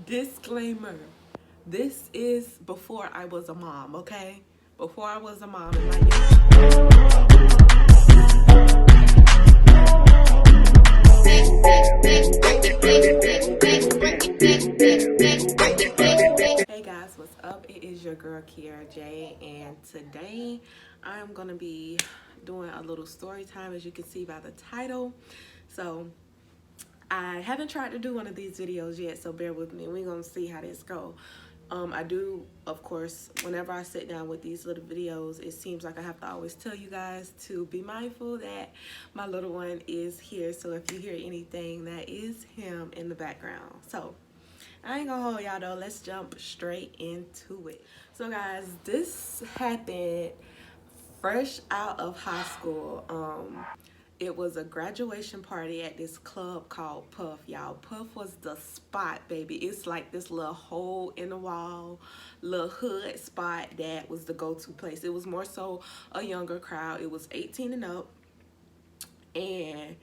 Disclaimer. This is before I was a mom, okay? Before I was a mom and my Hey guys, what's up? It is your girl Kiara J, and today I'm gonna be doing a little story time, as you can see by the title. So I haven't tried to do one of these videos yet, so bear with me. We're gonna see how this go. I do, of course, whenever I sit down with these little videos, it seems like I have to always tell you guys to be mindful that my little one is here. So if you hear anything, that is him in the background. So I ain't gonna hold y'all though. Let's jump straight into it. So guys, this happened fresh out of high school. It was a graduation party at this club called Puff, y'all. Puff was the spot, baby. It's like this little hole in the wall, little hood spot that was the go-to place. It was more so a younger crowd. It was 18 and up, and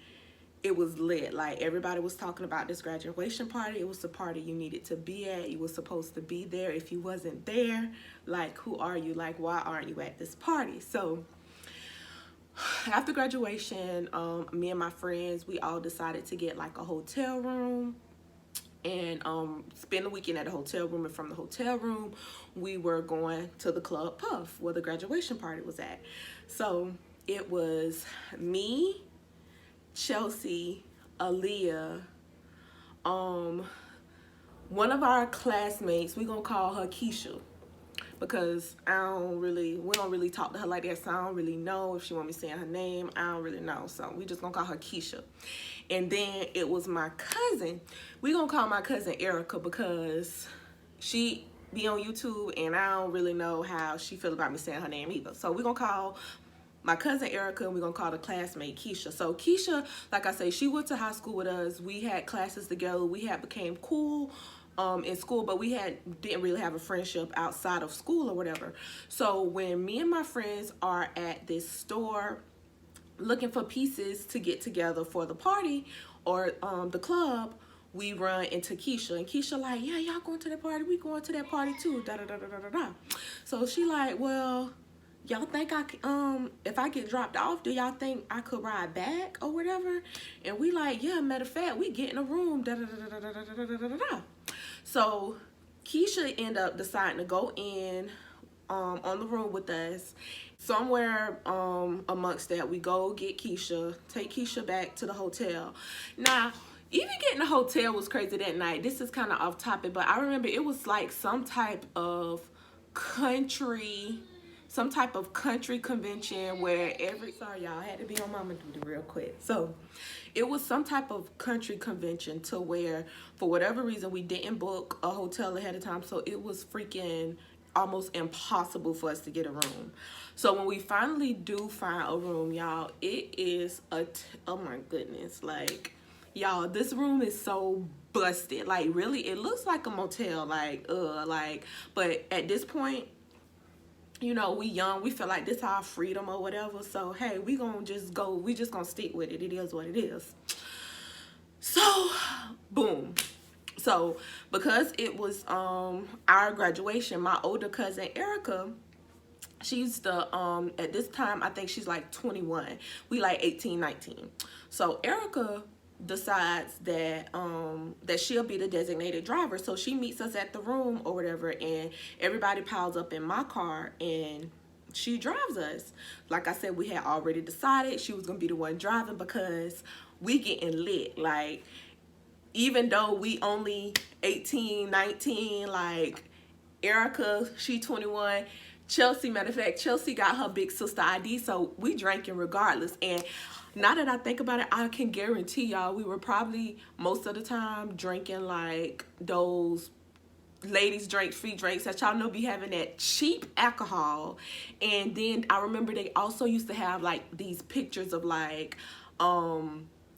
it was lit. Like, everybody was talking about this graduation party. It was the party you needed to be at. You were supposed to be there. If you wasn't there, like, who are you? Like, why aren't you at this party? So after graduation, me and my friends, we all decided to get like a hotel room and spend the weekend at a hotel room. And from the hotel room, we were going to the club Puff, where the graduation party was at. So it was me, Chelsea, Aaliyah, one of our classmates, we're gonna call her Keisha, because we don't really talk to her like that, so I don't really know if she want me saying her name. I don't really know, so we just gonna call her Keisha. And then it was my cousin. We gonna call my cousin Erica, because she be on YouTube and I don't really know how she feel about me saying her name either. So we gonna call my cousin Erica, and we're gonna call the classmate Keisha. So Keisha, like I say, she went to high school with us. We had classes together. We had became cool in school, but we didn't really have a friendship outside of school or whatever. So when me and my friends are at this store looking for pieces to get together for the party or the club, we run into Keisha, and Keisha like, yeah, y'all going to that party? We going to that party too. Da da da da da da da. So she like, well, y'all think if I get dropped off, do y'all think I could ride back or whatever? And we like, yeah, matter of fact, we get in a room, da da da da da da da da da da. So Keisha ended up deciding to go in on the room with us. Somewhere amongst that, we go get Keisha, take Keisha back to the hotel. Now, even getting the hotel was crazy that night. This is kind of off topic, but I remember it was like some type of country convention where sorry y'all, I had to be on mama duty real quick. So it was some type of country convention to where, for whatever reason, we didn't book a hotel ahead of time, so it was freaking almost impossible for us to get a room. So when we finally do find a room, y'all, it is oh my goodness, like, y'all, this room is so busted. Like, really, it looks like a motel, but at this point, you know, we young, we feel like this our freedom or whatever. So hey, we just gonna stick with it. It is what it is. So boom. So because it was our graduation, my older cousin Erica, she's at this time I think she's like 21. We like 18, 19. So Erica decides that that she'll be the designated driver. So she meets us at the room or whatever, and everybody piles up in my car and she drives us. Like I said, we had already decided she was gonna be the one driving, because we getting lit. Like, even though we only 18, 19, like, Erica, she 21. Chelsea, matter of fact, Chelsea got her big sister ID, so we drinking regardless. And now that I think about it, I can guarantee y'all we were probably most of the time drinking like those ladies drink free drinks that y'all know be having that cheap alcohol. And then I remember they also used to have like these pictures of like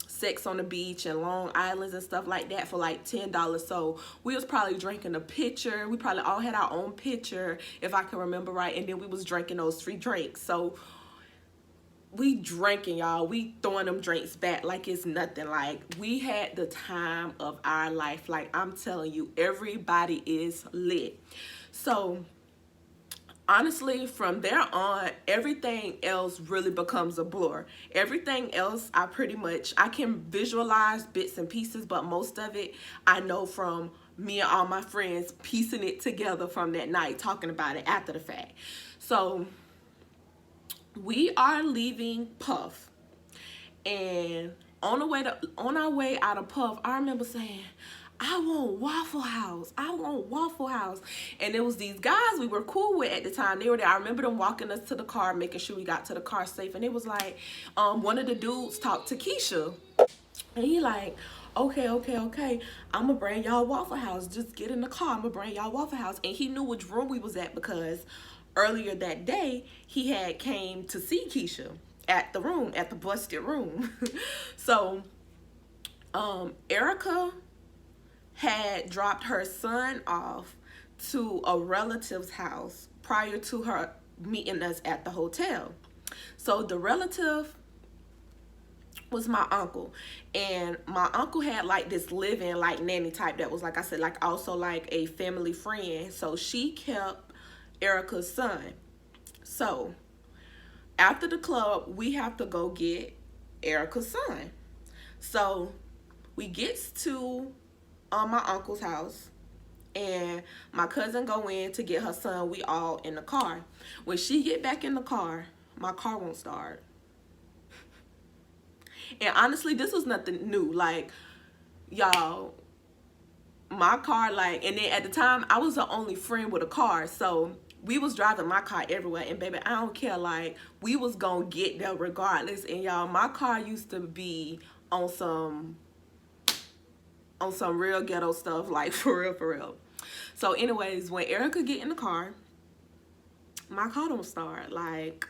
sex on the beach and Long Islands and stuff like that for like $10. So we was probably drinking a pitcher. We probably all had our own pitcher, if I can remember right, and then we was drinking those free drinks. So we drinking, y'all. We throwing them drinks back like it's nothing. Like, we had the time of our life. Like, I'm telling you, everybody is lit. So honestly, from there on, everything else really becomes a blur. Everything else, I can visualize bits and pieces, but most of it I know from me and all my friends piecing it together from that night, talking about it after the fact. So we are leaving Puff, and on our way out of Puff, I remember saying, I want Waffle House. I want Waffle House. And it was these guys we were cool with at the time. They were there. I remember them walking us to the car, making sure we got to the car safe. And it was like, one of the dudes talked to Keisha. And he like, okay. I'm going to bring y'all Waffle House. Just get in the car. I'm going to bring y'all Waffle House. And he knew which room we was at because earlier that day, he had came to see Keisha at the busted room. So, Erica had dropped her son off to a relative's house prior to her meeting us at the hotel. So the relative was my uncle, and my uncle had like this live-in like nanny type that was, like I said, like also like a family friend. So she kept Erica's son. So after the club, we have to go get Erica's son. So we gets to my uncle's house, and my cousin go in to get her son. We all in the car. When she get back in the car, my car won't start. And honestly, this was nothing new. Like, y'all, my car, like, and then at the time, I was the only friend with a car, so we was driving my car everywhere. And baby, I don't care, like, we was gonna get there regardless. And y'all, my car used to be on some real ghetto stuff, like for real. So anyways, when Erica get in the car, my car don't start. Like,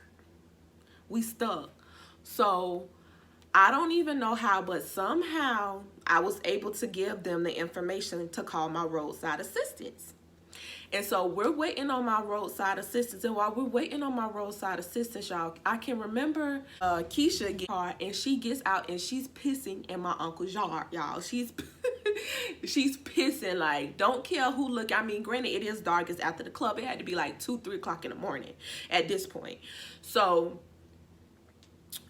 we stuck. So I don't even know how, but somehow I was able to give them the information to call my roadside assistance. And so we're waiting on my roadside assistance. And while we're waiting on my roadside assistance, y'all, I can remember Keisha get car, and she gets out and she's pissing in my uncle's yard, y'all. She's pissing, like, don't care who look. I mean, granted, it is dark. It's after the club. It had to be like 2-3 o'clock in the morning at this point. So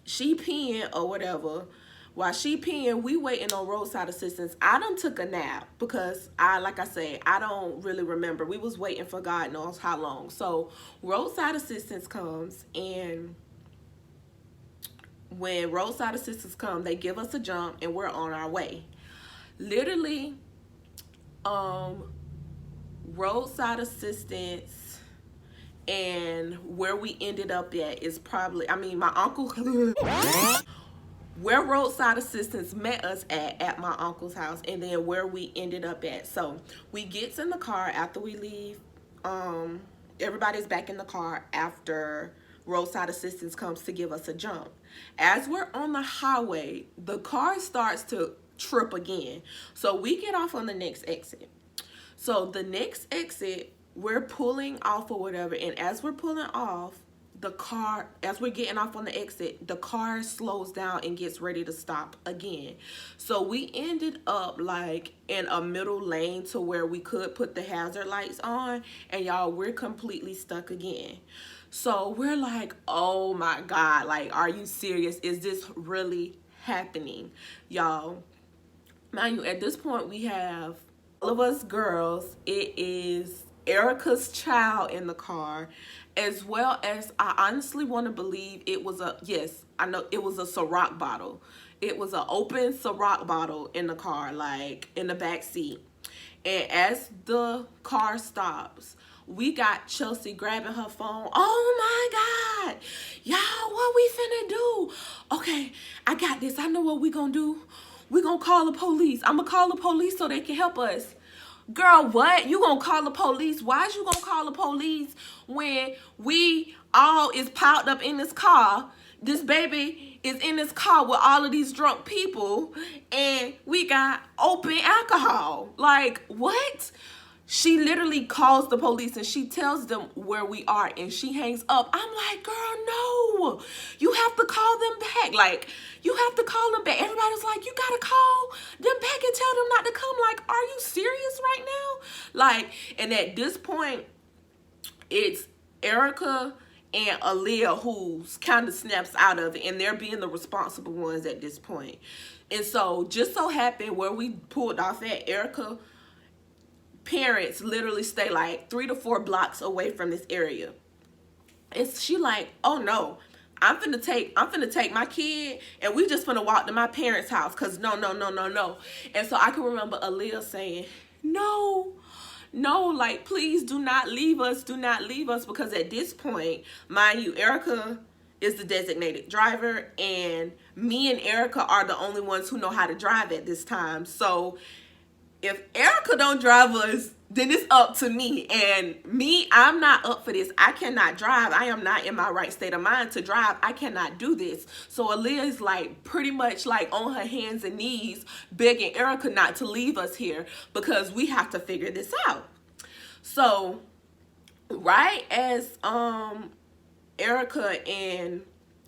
she peeing or whatever. While she peeing, we waiting on roadside assistance. I done took a nap because like I say, I don't really remember. We was waiting for God knows how long. So roadside assistance comes, and when roadside assistance come, they give us a jump and we're on our way. Literally, roadside assistance and where we ended up at is probably, I mean, my uncle where roadside assistance met us at my uncle's house, and then where we ended up at. So we gets in the car after we leave. Everybody's back in the car after roadside assistance comes to give us a jump. As we're on the highway, the car starts to trip again. So we get off on the next exit. So the next exit, we're pulling off or whatever, and as we're pulling off, the car, as we're getting off on the exit, the car slows down and gets ready to stop again. So we ended up like in a middle lane to where we could put the hazard lights on, and y'all, we're completely stuck again. So we're like, oh my God, like, are you serious? Is this really happening? Y'all, mind you, at this point we have all of us girls. It is Erica's child in the car, as well as, I honestly want to believe it was a, yes, I know it was a Ciroc bottle. It was an open Ciroc bottle in the car, like in the back seat. And as the car stops, we got Chelsea grabbing her phone. Oh my God, y'all, what we finna do? Okay, I got this. I know what we gonna do. We gonna call the police. I'm gonna call the police so they can help us. Girl, what? You gonna call the police? Why is you gonna call the police when we all is piled up in this car? This baby is in this car with all of these drunk people, and we got open alcohol. Like, what? She literally calls the police and she tells them where we are and she hangs up. I'm like, girl, no, you have to call them back. Like, you have to call them back. Everybody's like, you gotta call them back and tell them not to come. Like, are you serious right now? Like, and at this point, it's Erica and Aaliyah who's kind of snaps out of it, and they're being the responsible ones at this point. And so just so happened where we pulled off at, Erica parents literally stay like 3 to 4 blocks away from this area. And she like, oh no, I'm finna take my kid and we just finna walk to my parents' house, cause no. And so I can remember Aaliyah saying, no, like, please do not leave us, because at this point, mind you, Erica is the designated driver and me and Erica are the only ones who know how to drive at this time. So if Erica don't drive us, then it's up to me. And me, I'm not up for this. I cannot drive. I am not in my right state of mind to drive. I cannot do this. So Aaliyah is like pretty much like on her hands and knees begging Erica not to leave us here because we have to figure this out. So right as Erica and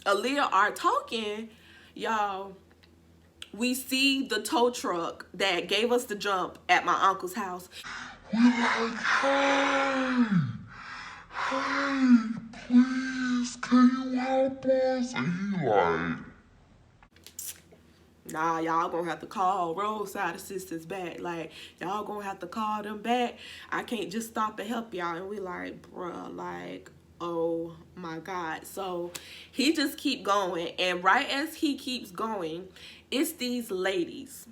Aaliyah are talking, y'all, we see the tow truck that gave us the jump at my uncle's house. We're like, hey, please, can you help us? And he like, nah, y'all gonna have to call roadside assistance back. Like, y'all gonna have to call them back. I can't just stop and help y'all. And we like, bruh, like, oh my God. So he just keep going. And right as he keeps going, it's these ladies.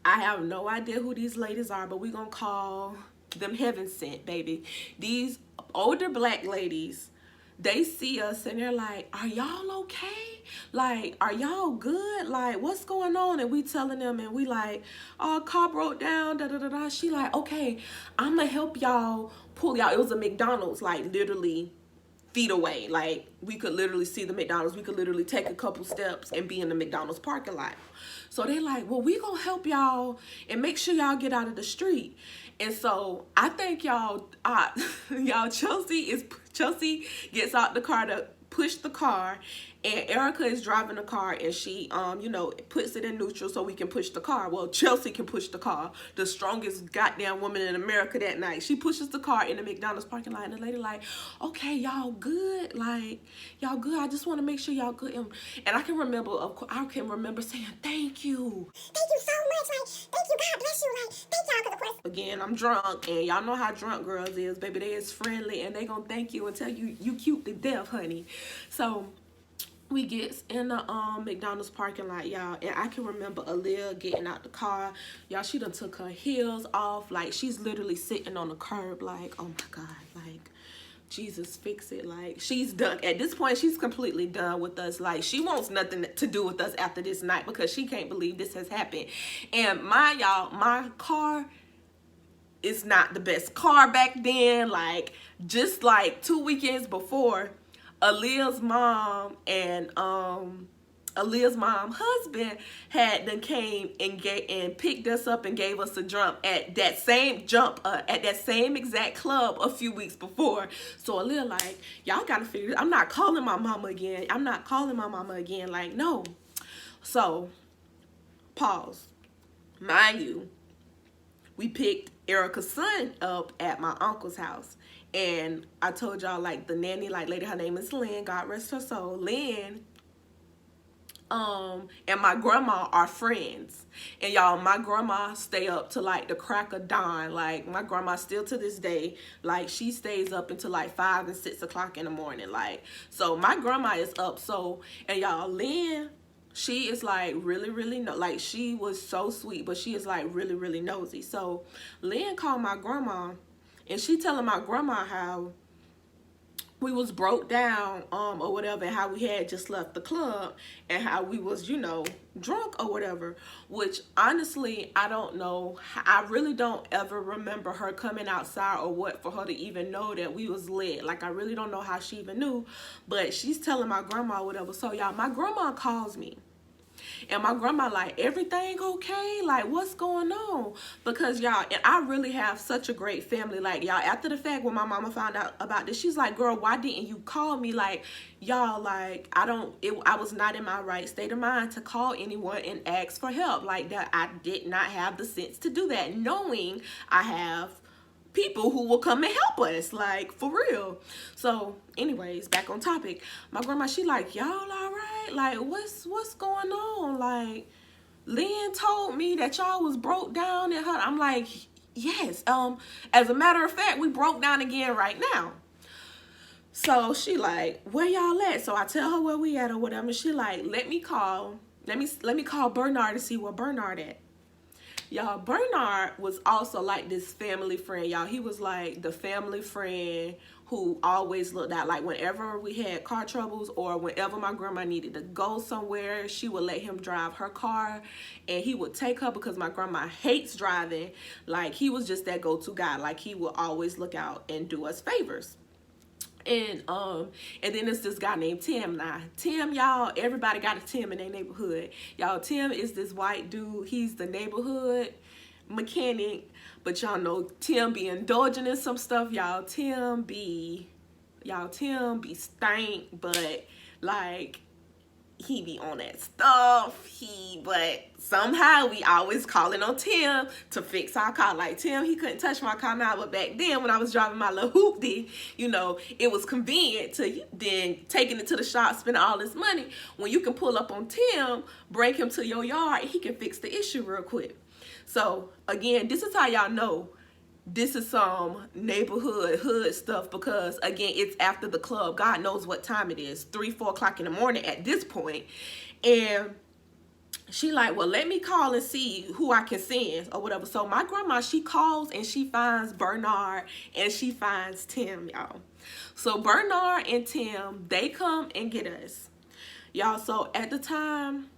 I have no idea who these ladies are, but we gonna call them heaven sent, baby. These older black ladies, they see us and they're like, are y'all okay? Like, are y'all good? Like, what's going on? And we telling them, and we like, oh, car broke down, da da da da. She like, okay, I'm gonna help y'all pull y'all. It was a McDonald's, like literally feet away. Like, we could literally see the McDonald's. We could literally take a couple steps and be in the McDonald's parking lot. So they like, well, we gonna help y'all and make sure y'all get out of the street. And so I think y'all, Chelsea gets out the car to push the car, and Erica is driving the car, and she, puts it in neutral so we can push the car. Well, Chelsea can push the car, the strongest goddamn woman in America that night. She pushes the car in the McDonald's parking lot, and the lady like, okay, y'all good? Like, y'all good? I just want to make sure y'all good. And I can remember, saying, thank you. Thank you so much. Like, thank you, God bless you. Like, thank y'all, because of course. Again, I'm drunk, and y'all know how drunk girls is, baby. They is friendly, and they gonna thank you and tell you, you cute to death, honey. So we get in the McDonald's parking lot, y'all, and I can remember Aaliyah getting out the car. Y'all, she done took her heels off. Like, she's literally sitting on the curb like, oh my God, like, Jesus, fix it. Like, she's done. At this point, she's completely done with us. Like, she wants nothing to do with us after this night because she can't believe this has happened. And my car is not the best car back then. Like, just like 2 weekends before, Aaliyah's mom and Aaliyah's mom husband had then came and picked us up and gave us a jump at that same exact club a few weeks before. So Aaliyah like, y'all gotta figure it. I'm not calling my mama again. Like, no. So pause. Mind you, we picked Erica's son up at my uncle's house. And I told y'all, like, the nanny, like, lady, her name is Lynn, God rest her soul. Lynn, and my grandma are friends. And y'all, my grandma stay up to like the crack of dawn. Like, my grandma still to this day, like, she stays up until like 5 and 6 o'clock in the morning. Like, so my grandma is up. So, and y'all, Lynn, she is like really like, she was so sweet, but she is like really nosy. So Lynn called my grandma, and she telling my grandma how we was broke down or whatever, and how we had just left the club, and how we was, you know, drunk or whatever. Which honestly, I don't know. I really don't ever remember her coming outside or what for her to even know that we was lit. Like, I really don't know how she even knew. But she's telling my grandma or whatever. So y'all, my grandma calls me, And my grandma like, everything okay? Like, what's going on? Because y'all, and I really have such a great family. Like, y'all, after the fact, when my mama found out about this, she's like, girl, why didn't you call me? Like, y'all, like, I was not in my right state of mind to call anyone and ask for help. Like, that I did not have the sense to do that, knowing I have people who will come and help us, like, for real. So anyways, back on topic, my grandma, she like, y'all all right? Like, what's going on? Like, Lynn told me that y'all was broke down and her. I'm like, yes, as a matter of fact, we broke down again right now. So she like, where y'all at? So I tell her where we at or whatever. She like, let me call Bernard to see where Bernard at. Y'all, Bernard was also like this family friend, y'all. He was like the family friend who always looked out. Like, whenever we had car troubles or whenever my grandma needed to go somewhere, she would let him drive her car, and he would take her because my grandma hates driving. Like, he was just that go-to guy. Like, he would always look out and do us favors. And then it's this guy named Tim. Now, Tim, y'all, everybody got a Tim in their neighborhood. Y'all, Tim is this white dude. He's the neighborhood mechanic. But y'all know Tim be indulging in some stuff. Y'all, Tim be stank, but like, he be on that stuff. But somehow we always calling on Tim to fix our car. Like, Tim, he couldn't touch my car now, but back then when I was driving my little hoopty, you know, it was convenient to then taking it to the shop, spending all this money. When you can pull up on Tim, bring him to your yard, and he can fix the issue real quick. So again, this is how y'all know this is some neighborhood hood stuff, because again, it's after the club. God knows what time it is, 3-4 o'clock in the morning at this point. And she like, well, let me call and see who I can send or whatever. So my grandma, she calls and she finds Bernard and she finds Tim, y'all. So Bernard and Tim, they come and get us, y'all. So at the time,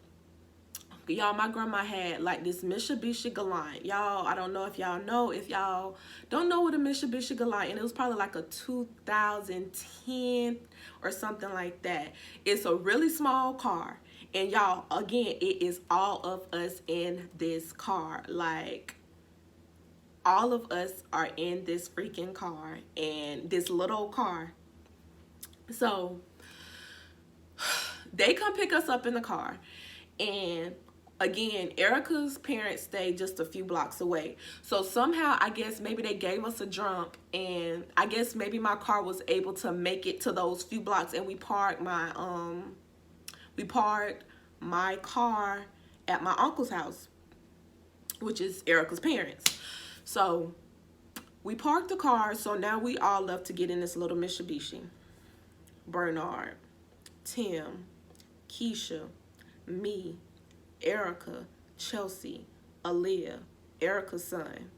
y'all, my grandma had like this Mitsubishi Galant. Y'all, I don't know if y'all know. If y'all don't know what a Mitsubishi Galant, and it was probably like a 2010 or something like that. It's a really small car. And y'all, again, it is all of us in this car. Like, all of us are in this freaking car, and this little car. So they come pick us up in the car, and again, Erica's parents stay just a few blocks away. So somehow, I guess maybe they gave us a jump, and I guess maybe my car was able to make it to those few blocks, and we parked my car at my uncle's house, which is Erica's parents. So we parked the car, so now we all left to get in this little Mitsubishi. Bernard, Tim, Keisha, me, Erica, Chelsea, Aaliyah, Erica's son.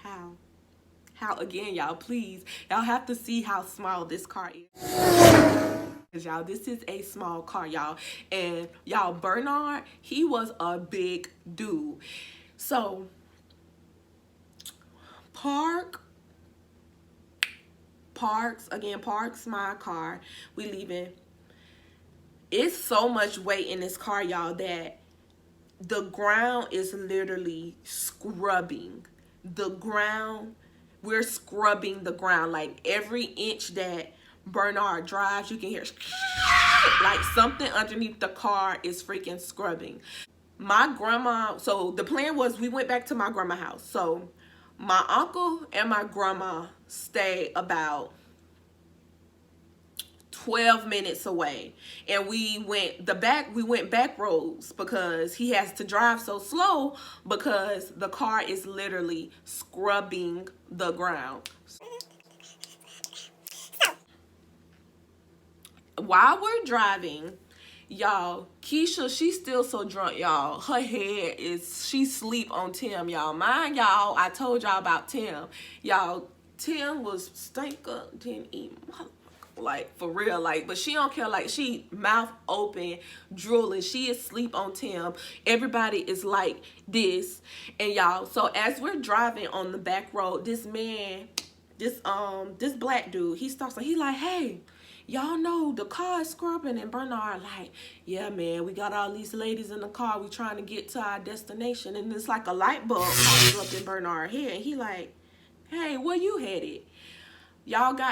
How again, y'all, please, y'all have to see how small this car is. Y'all, this is a small car, y'all. And y'all, Bernard, he was a big dude. So Parks my car. We leaving. It's so much weight in this car, y'all, that the ground is literally scrubbing. The ground, we're scrubbing the ground. Like, every inch that Bernard drives, you can hear like something underneath the car is freaking scrubbing. My grandma, so the plan was we went back to my grandma's house. So my uncle and my grandma stay about 12 minutes away, and we went back roads because he has to drive so slow because the car is literally scrubbing the ground. While we're driving, y'all, Keisha, she's still so drunk, y'all. Her head is, she sleep on Tim, y'all. Mind y'all, I told y'all about Tim. Y'all, Tim was stank up, didn't eat, like, for real, like, but she don't care. Like, she mouth open, drooling. She is asleep on Tim. Everybody is like this. And y'all, so as we're driving on the back road, this man, this black dude, he stops and he like, hey, y'all know the car is scrubbing. And Bernard like, yeah, man, we got all these ladies in the car. We trying to get to our destination. And it's like a light bulb pops up in Bernard's head. And he like, hey, where you headed?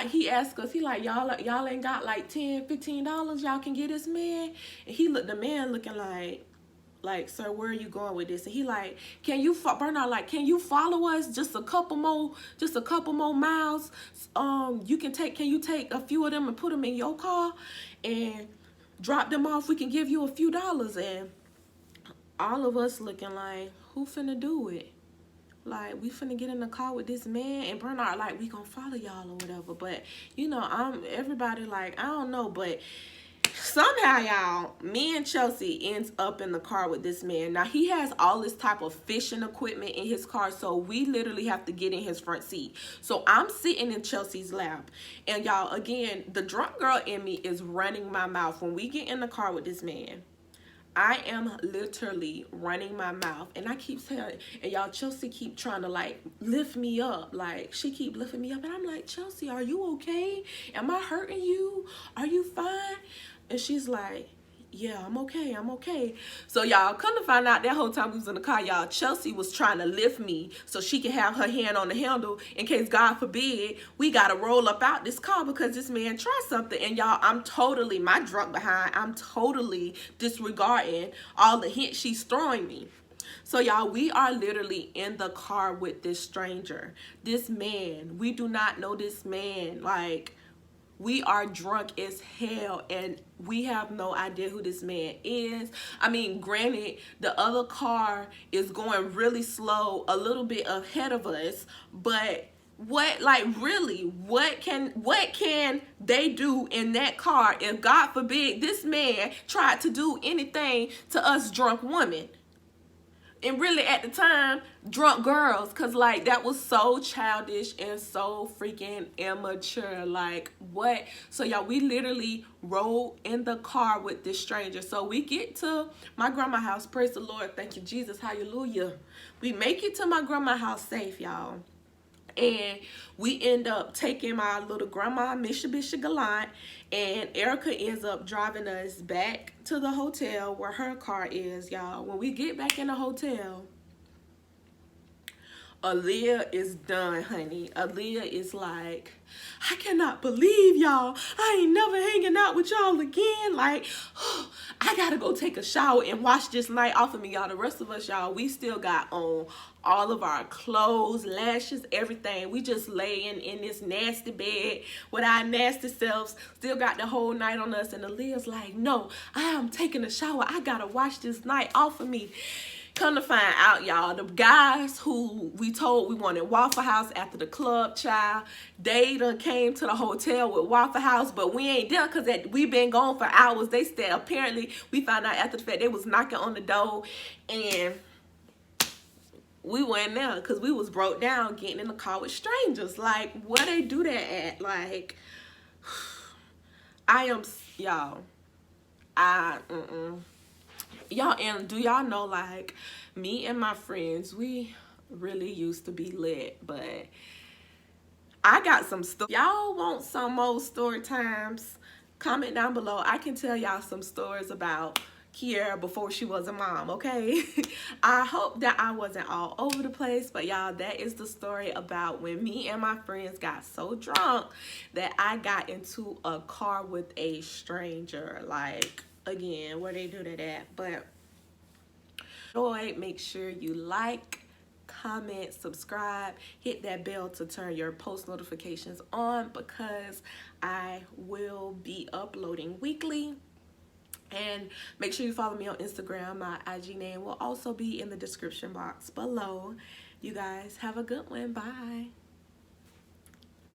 He asked us, he like, y'all ain't got like $10, $15 y'all can get this man? And the man looking like, sir, where are you going with this? And he like, Bernard like, can you follow us just a couple more miles? Can you take a few of them and put them in your car and drop them off? We can give you a few dollars. And all of us looking like, who finna do it? Like, we finna get in the car with this man? And Bernard like, we gonna follow y'all or whatever. But, you know, everybody like, I don't know, but somehow, y'all, me and Chelsea ends up in the car with this man. Now, he has all this type of fishing equipment in his car, so we literally have to get in his front seat. So I'm sitting in Chelsea's lap. And y'all, again, the drunk girl in me is running my mouth. When we get in the car with this man, I am literally running my mouth, and I keep saying, and y'all, Chelsea keep trying to like lift me up. Like, she keep lifting me up, and I'm like, Chelsea, are you okay? Am I hurting you? Are you fine? And she's like, yeah, I'm okay. So y'all, come to find out, that whole time we was in the car, y'all, Chelsea was trying to lift me so she can have her hand on the handle in case, God forbid, we gotta roll up out this car because this man tried something. And y'all, my drunk behind, I'm totally disregarding all the hints she's throwing me. So y'all, we are literally in the car with this stranger. This man, we do not know this man. Like, we are drunk as hell, and we have no idea who this man is. I mean, granted, the other car is going really slow, a little bit ahead of us, but what can they do in that car if, God forbid, this man tried to do anything to us drunk women? And really, at the time, drunk girls, because, like, that was so childish and so freaking immature. Like, what? So, y'all, we literally rode in the car with this stranger. So, we get to my grandma's house. Praise the Lord. Thank you, Jesus. Hallelujah. We make it to my grandma's house safe, y'all. And we end up taking my little grandma Mitsubishi Galant, and Erica ends up driving us back to the hotel where her car is, y'all. When we get back in the hotel, Aaliyah is done, honey. Aaliyah is like, I cannot believe y'all. I ain't never hanging out with y'all again. Like, I gotta go take a shower and wash this night off of me, y'all. The rest of us, y'all, we still got on all of our clothes, lashes, everything. We just laying in this nasty bed with our nasty selves. Still got the whole night on us. And Aaliyah's like, no, I am taking a shower. I gotta wash this night off of me. Come to find out, y'all, the guys who we told we wanted Waffle House after the club, child, they done came to the hotel with Waffle House, but we ain't there because we been gone for hours. They stayed. Apparently, we found out after the fact they was knocking on the door, and we went there because we was broke down getting in the car with strangers. Like, where they do that at? Like, y'all, y'all, and do y'all know, like, me and my friends, we really used to be lit, but I got some stuff. Y'all want some more story times? Comment down below. I can tell y'all some stories about Kiera before she was a mom, okay? I hope that I wasn't all over the place, but y'all, that is the story about when me and my friends got so drunk that I got into a car with a stranger. Like, again, where they do that at? But make sure you like, comment, subscribe, hit that bell to turn your post notifications on, because I will be uploading weekly. And make sure you follow me on Instagram. My IG name will also be in the description box below. You guys have a good one. Bye.